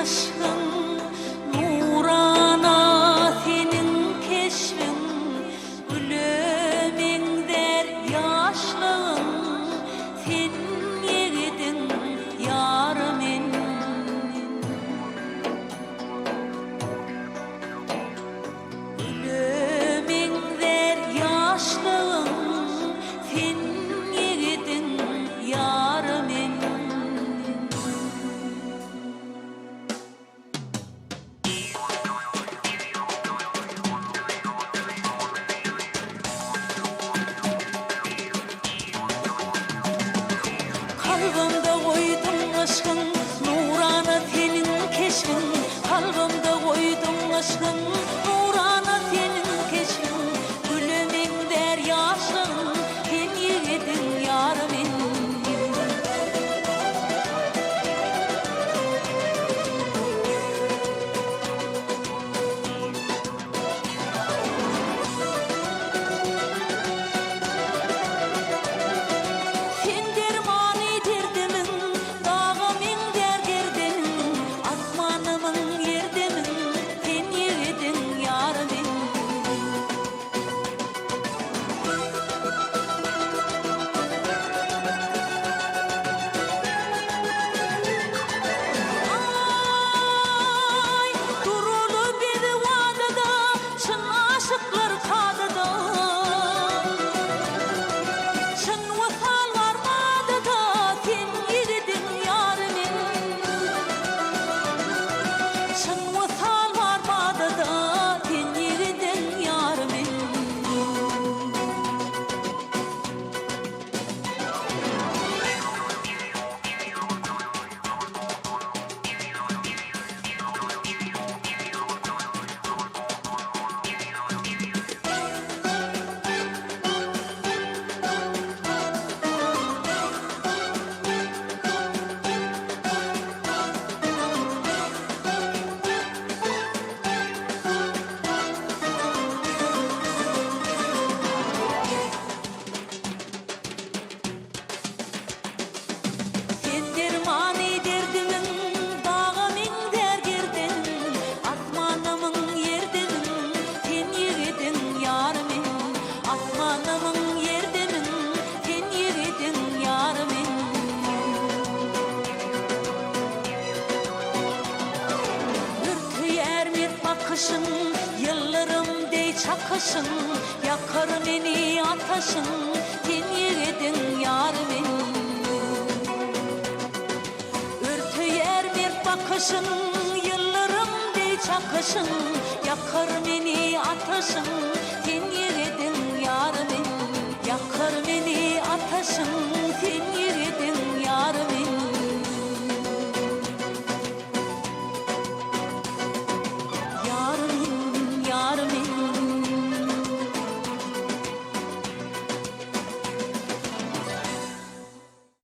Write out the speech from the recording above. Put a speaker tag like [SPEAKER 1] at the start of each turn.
[SPEAKER 1] aşkın, nurana senin keşfin, ölümün der yaşlığın, sen yeridin yarımın. Ölümün der yaşlığın, sen yeridin yarımın. Kalbimde koydum aşkın, nurana senin keşfin. Kalbimde koydum aşkın, nurana senin keşfin. Gülümün der yaşın, sen yiğidin yarımın. Sen dermanı derdimin, dağımın der gerdenin, asmanımın yerdemin, sen yiğidin yarımın. Ay, durulu bir vadada, çın aşıklar tadıda. Çın vefal var madada, sen yiğidin yarımın. Çın vefal var madada, sen yiğidin yarımın. Sen dermanı derdimin, dağımın der gerdenin, asmanımın yerdenin, sen yiğidin yarımın. Asmanımın yerdenin, sen yiğidin yarımın. Ürtüyer mi bakışın, yıllarım dey çakışın, yakar beni ateşin, sen yiğidin yarımın. Ürtüyer bir bakışın, yıllarım dey çakışın, yakar beni ateşin, sen yiğidin yarımın. Yakar beni ateşin, sen